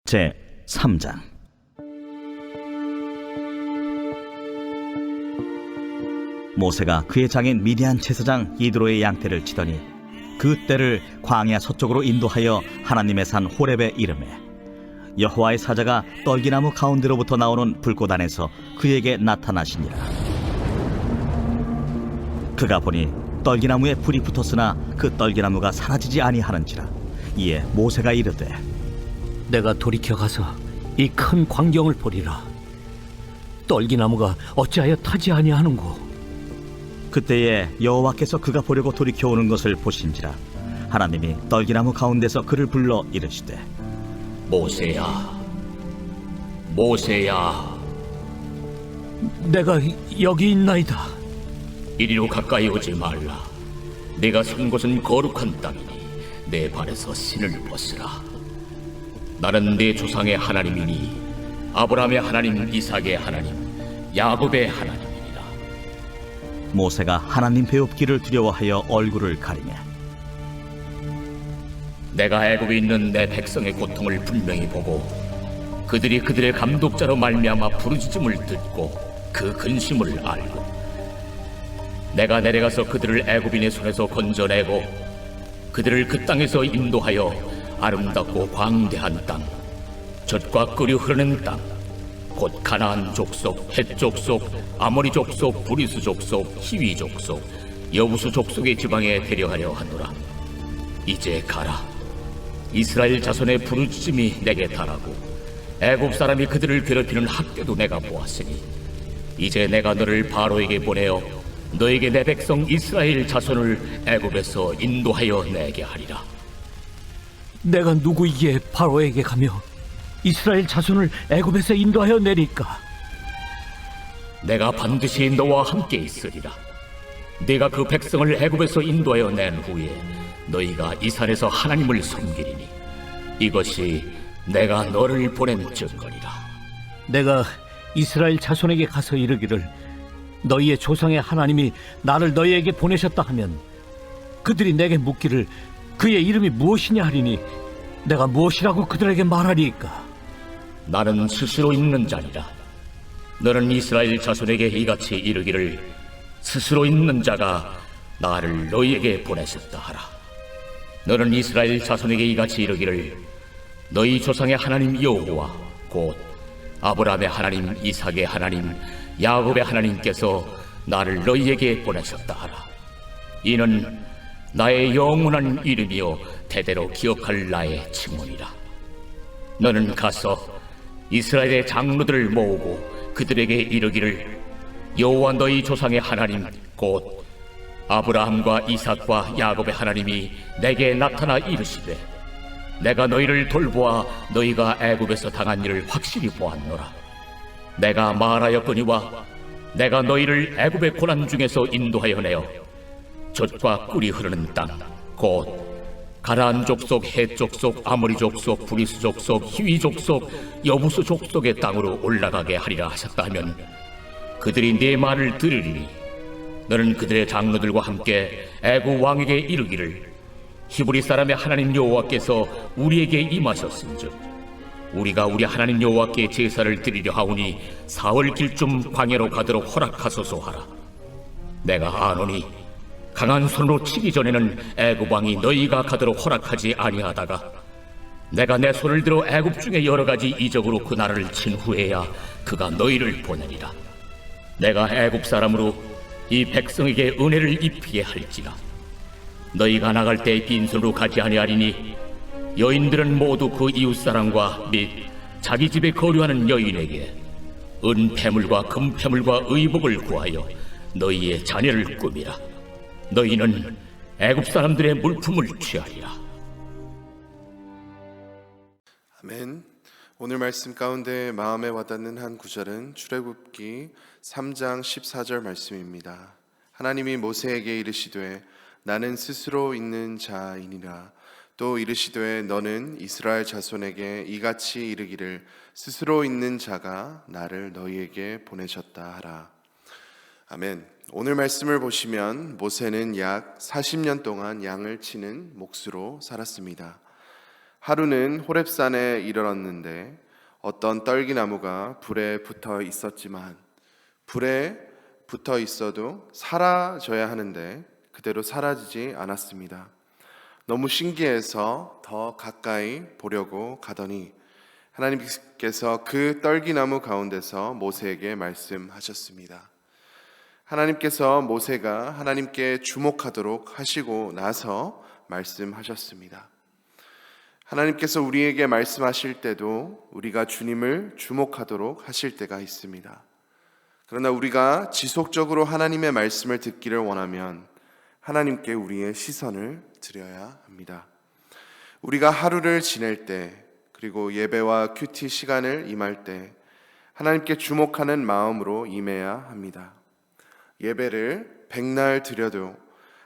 제 3장. 모세가 그의 장인 미디안 제사장 이드로의 양떼를 치더니 그 떼를 광야 서쪽으로 인도하여 하나님의 산 호렙에 이르매 여호와의 사자가 떨기나무 가운데로부터 나오는 불꽃 안에서 그에게 나타나시니라. 그가 보니 떨기나무에 불이 붙었으나 그 떨기나무가 사라지지 아니하는지라. 이에 모세가 이르되 내가 돌이켜 가서 이 큰 광경을 보리라. 떨기나무가 어찌하여 타지 아니하는고? 그때에 여호와께서 그가 보려고 돌이켜 오는 것을 보신지라. 하나님이 떨기나무 가운데서 그를 불러 이르시되 모세야, 모세야. 내가 여기 있나이다. 이리로 가까이 오지 말라. 내가 선 곳은 거룩한 땅이니 내 발에서 신을 벗으라. 나는 내 조상의 하나님이니 아브라함의 하나님, 이삭의 하나님, 야곱의 하나님이니라. 모세가 하나님 배웁기를 두려워하여 얼굴을 가리매 내가 애굽에 있는 내 백성의 고통을 분명히 보고 그들이 그들의 감독자로 말미암아 부르짖음을 듣고 그 근심을 알고 내가 내려가서 그들을 애굽인의 손에서 건져내고 그들을 그 땅에서 인도하여 아름답고 광대한 땅, 젖과 끓이 흐르는 땅, 곧 가나안 족속, 헷 족속, 아모리 족속, 브리스 족속, 히위 족속, 여부수 족속의 지방에 데려가려 하노라. 이제 가라. 이스라엘 자손의 부르짖음이 내게 달하고 애굽 사람이 그들을 괴롭히는 학대도 내가 보았으니 이제 내가 너를 바로에게 보내어 너에게 내 백성 이스라엘 자손을 애굽에서 인도하여 내게 하리라. 내가 누구이기에 바로에게 가며 이스라엘 자손을 애굽에서 인도하여 내릴까? 내가 반드시 너와 함께 있으리라. 네가 그 백성을 애굽에서 인도하여 낸 후에 너희가 이 산에서 하나님을 섬기리니 이것이 내가 너를 보낸 증거리라. 내가 이스라엘 자손에게 가서 이르기를 너희의 조상의 하나님이 나를 너희에게 보내셨다 하면 그들이 내게 묻기를 그의 이름이 무엇이냐 하리니 내가 무엇이라고 그들에게 말하리이까? 나는 스스로 있는 자니라. 너는 이스라엘 자손에게 이같이 이르기를 스스로 있는 자가 나를 너희에게 보내셨다 하라. 너는 이스라엘 자손에게 이같이 이르기를 너희 조상의 하나님 여호와 곧 아브라함의 하나님, 이삭의 하나님, 야곱의 하나님께서 나를 너희에게 보내셨다 하라. 이는 나의 영원한 이름이요 대대로 기억할 나의 칭언이라. 너는 가서 이스라엘의 장로들을 모으고 그들에게 이르기를 여호와 너희 조상의 하나님 곧 아브라함과 이삭과 야곱의 하나님이 내게 나타나 이르시되 내가 너희를 돌보아 너희가 애굽에서 당한 일을 확실히 보았노라. 내가 말하였거니와 내가 너희를 애굽의 고난 중에서 인도하여 내어 젖과 꿀이 흐르는 땅 곧 가나안 족속, 헷 족속, 아모리 족속, 브리스 족속, 히위 족속, 여부수 족속의 땅으로 올라가게 하리라 하셨다 하면 그들이 네 말을 들으리니 너는 그들의 장로들과 함께 애굽 왕에게 이르기를 히브리 사람의 하나님 여호와께서 우리에게 임하셨은즉 우리가 우리 하나님 여호와께 제사를 드리려 하오니 사흘 길쯤 광야로 가도록 허락하소서 하라. 내가 아노니 강한 손으로 치기 전에는 애굽 왕이 너희가 가도록 허락하지 아니하다가 내가 내 손을 들어 애굽 중에 여러 가지 이적으로 그 나라를 친 후에야 그가 너희를 보내리라. 내가 애굽 사람으로 이 백성에게 은혜를 입히게 할지라. 너희가 나갈 때 빈손으로 가지 아니하리니 여인들은 모두 그 이웃사람과 및 자기 집에 거류하는 여인에게 은폐물과 금폐물과 의복을 구하여 너희의 자녀를 꾸미라. 너희는 애굽 사람들의 물품을 취하리라. 아멘. 오늘 말씀 가운데 마음에 와닿는 한 구절은 출애굽기 3장 14절 말씀입니다. 하나님이 모세에게 이르시되 나는 스스로 있는 자이니라. 또 이르시되 너는 이스라엘 자손에게 이같이 이르기를 스스로 있는 자가 나를 너희에게 보내셨다 하라. 아멘. 오늘 말씀을 보시면 모세는 약 40년 동안 양을 치는 목수로 살았습니다. 하루는 호렙산에 이르렀는데 어떤 떨기나무가 불에 붙어 있었지만 불에 붙어 있어도 사라져야 하는데 그대로 사라지지 않았습니다. 너무 신기해서 더 가까이 보려고 가더니 하나님께서 그 떨기나무 가운데서 모세에게 말씀하셨습니다. 하나님께서 모세가 하나님께 주목하도록 하시고 나서 말씀하셨습니다. 하나님께서 우리에게 말씀하실 때도 우리가 주님을 주목하도록 하실 때가 있습니다. 그러나 우리가 지속적으로 하나님의 말씀을 듣기를 원하면 하나님께 우리의 시선을 드려야 합니다. 우리가 하루를 지낼 때, 그리고 예배와 큐티 시간을 임할 때 하나님께 주목하는 마음으로 임해야 합니다. 예배를 백날 드려도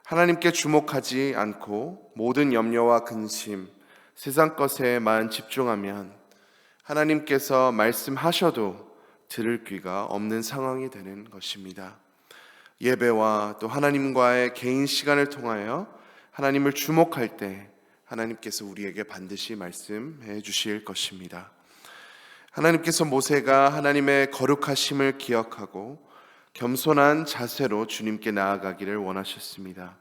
하나님께 주목하지 않고 모든 염려와 근심, 세상 것에만 집중하면 하나님께서 말씀하셔도 들을 귀가 없는 상황이 되는 것입니다. 예배와 또 하나님과의 개인 시간을 통하여 하나님을 주목할 때 하나님께서 우리에게 반드시 말씀해 주실 것입니다. 하나님께서 모세가 하나님의 거룩하심을 기억하고 겸손한 자세로 주님께 나아가기를 원하셨습니다.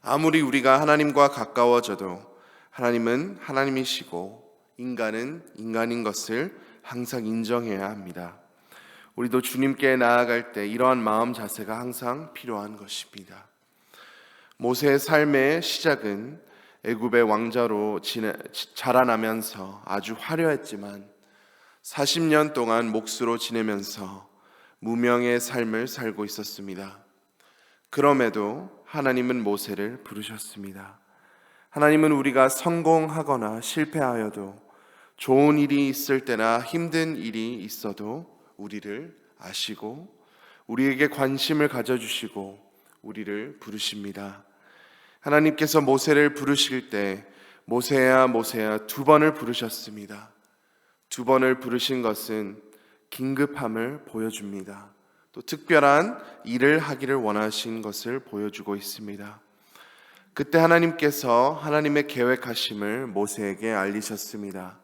아무리 우리가 하나님과 가까워져도 하나님은 하나님이시고 인간은 인간인 것을 항상 인정해야 합니다. 우리도 주님께 나아갈 때 이러한 마음 자세가 항상 필요한 것입니다. 모세의 삶의 시작은 애굽의 왕자로 자라나면서 아주 화려했지만 40년 동안 목수로 지내면서 무명의 삶을 살고 있었습니다. 그럼에도 하나님은 모세를 부르셨습니다. 하나님은 우리가 성공하거나 실패하여도 좋은 일이 있을 때나 힘든 일이 있어도 우리를 아시고 우리에게 관심을 가져주시고 우리를 부르십니다. 하나님께서 모세를 부르실 때 모세야 모세야 2번을 부르셨습니다. 2번을 부르신 것은 긴급함을 보여줍니다. 또 특별한 일을 하기를 원하신 것을 보여주고 있습니다. 그때 하나님께서 하나님의 계획하심을 모세에게 알리셨습니다.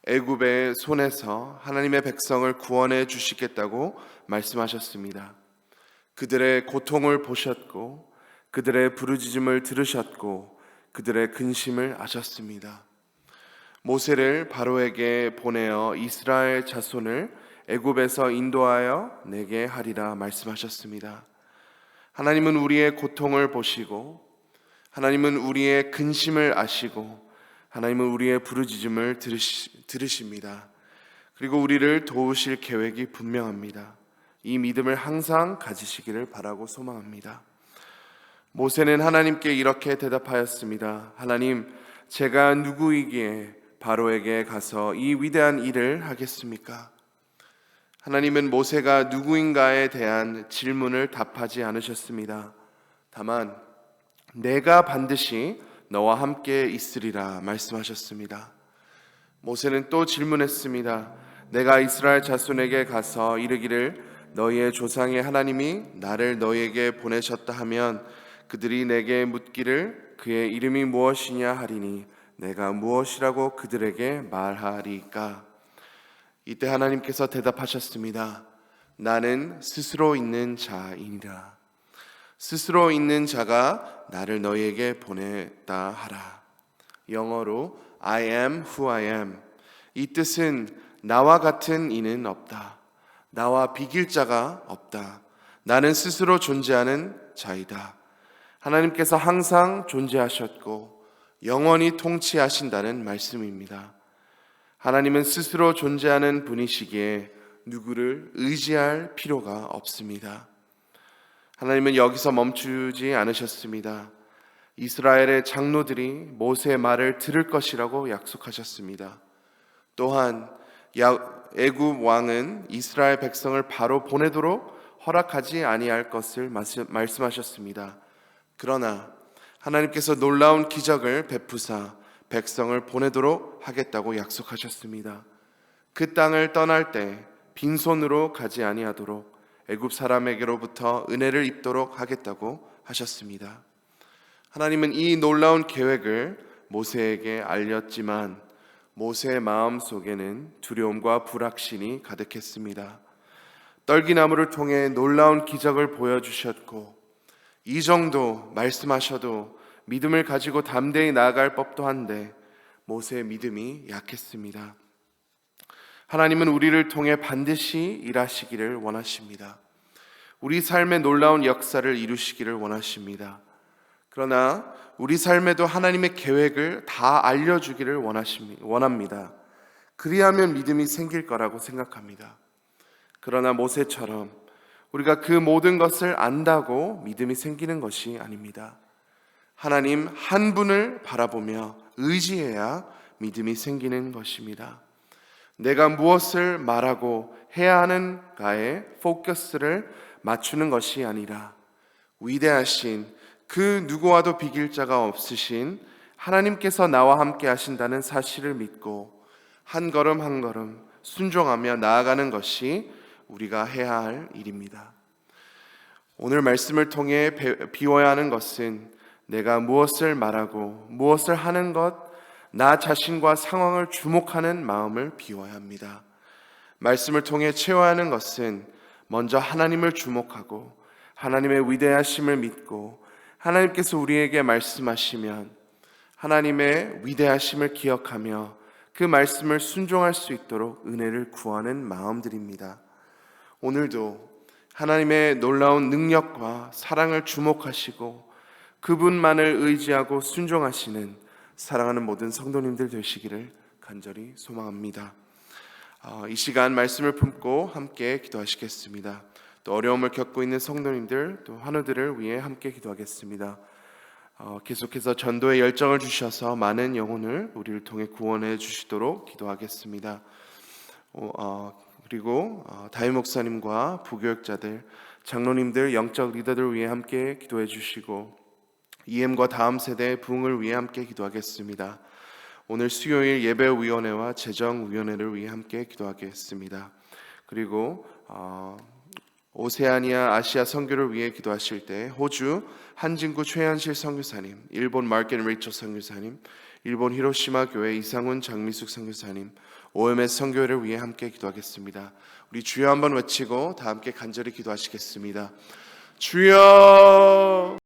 애굽의 손에서 하나님의 백성을 구원해 주시겠다고 말씀하셨습니다. 그들의 고통을 보셨고 그들의 부르짖음을 들으셨고 그들의 근심을 아셨습니다. 모세를 바로에게 보내어 이스라엘 자손을 애굽에서 인도하여 내게 하리라 말씀하셨습니다. 하나님은 우리의 고통을 보시고 하나님은 우리의 근심을 아시고 하나님은 우리의 부르짖음을 들으십니다. 그리고 우리를 도우실 계획이 분명합니다. 이 믿음을 항상 가지시기를 바라고 소망합니다. 모세는 하나님께 이렇게 대답하였습니다. 하나님, 제가 누구이기에 바로에게 가서 이 위대한 일을 하겠습니까? 하나님은 모세가 누구인가에 대한 질문을 답하지 않으셨습니다. 다만 내가 반드시 너와 함께 있으리라 말씀하셨습니다. 모세는 또 질문했습니다. 내가 이스라엘 자손에게 가서 이르기를 너희의 조상의 하나님이 나를 너희에게 보내셨다 하면 그들이 내게 묻기를 그의 이름이 무엇이냐 하리니 내가 무엇이라고 그들에게 말하리까? 이때 하나님께서 대답하셨습니다. 나는 스스로 있는 자이니라. 스스로 있는 자가 나를 너희에게 보냈다 하라. 영어로 I am who I am. 이 뜻은 나와 같은 이는 없다. 나와 비길 자가 없다. 나는 스스로 존재하는 자이다. 하나님께서 항상 존재하셨고 영원히 통치하신다는 말씀입니다. 하나님은 스스로 존재하는 분이시기에 누구를 의지할 필요가 없습니다. 하나님은 여기서 멈추지 않으셨습니다. 이스라엘의 장로들이 모세의 말을 들을 것이라고 약속하셨습니다. 또한 애굽 왕은 이스라엘 백성을 바로 보내도록 허락하지 아니할 것을 말씀하셨습니다. 그러나 하나님께서 놀라운 기적을 베푸사 백성을 보내도록 하겠다고 약속하셨습니다. 그 땅을 떠날 때 빈손으로 가지 아니하도록 애굽 사람에게로부터 은혜를 입도록 하겠다고 하셨습니다. 하나님은 이 놀라운 계획을 모세에게 알렸지만 모세의 마음 속에는 두려움과 불확신이 가득했습니다. 떨기나무를 통해 놀라운 기적을 보여주셨고 이 정도 말씀하셔도 믿음을 가지고 담대히 나아갈 법도 한데 모세의 믿음이 약했습니다. 하나님은 우리를 통해 반드시 일하시기를 원하십니다. 우리 삶의 놀라운 역사를 이루시기를 원하십니다. 그러나 우리 삶에도 하나님의 계획을 다 알려주기를 원합니다. 그리하면 믿음이 생길 거라고 생각합니다. 그러나 모세처럼 우리가 그 모든 것을 안다고 믿음이 생기는 것이 아닙니다. 하나님 한 분을 바라보며 의지해야 믿음이 생기는 것입니다. 내가 무엇을 말하고 해야 하는가에 포커스를 맞추는 것이 아니라 위대하신 그 누구와도 비길 자가 없으신 하나님께서 나와 함께 하신다는 사실을 믿고 한 걸음 한 걸음 순종하며 나아가는 것이 우리가 해야 할 일입니다. 오늘 말씀을 통해 비워야 하는 것은 내가 무엇을 말하고 무엇을 하는 것, 나 자신과 상황을 주목하는 마음을 비워야 합니다. 말씀을 통해 채워야 하는 것은 먼저 하나님을 주목하고 하나님의 위대하심을 믿고 하나님께서 우리에게 말씀하시면 하나님의 위대하심을 기억하며 그 말씀을 순종할 수 있도록 은혜를 구하는 마음들입니다. 오늘도 하나님의 놀라운 능력과 사랑을 주목하시고 그분만을 의지하고 순종하시는 사랑하는 모든 성도님들 되시기를 간절히 소망합니다. 이 시간 말씀을 품고 함께 기도하시겠습니다. 또 어려움을 겪고 있는 성도님들 또 환우들을 위해 함께 기도하겠습니다. 계속해서 전도의 열정을 주셔서 많은 영혼을 우리를 통해 구원해 주시도록 기도하겠습니다. 그리고 다임 목사님과 부교역자들, 장로님들, 영적 리더들 위해 함께 기도해 주시고 EM과 다음 세대의 부흥을 위해 함께 기도하겠습니다. 오늘 수요일 예배위원회와 재정위원회를 위해 함께 기도하겠습니다. 그리고 오세아니아 아시아 선교를 위해 기도하실 때 호주 한진구 최현실 선교사님, 일본 마크 앤 레이첼 선교사님, 일본 히로시마 교회 이상훈 장미숙 선교사님, OMS 선교회를 위해 함께 기도하겠습니다. 우리 주여 한번 외치고 다 함께 간절히 기도하시겠습니다. 주여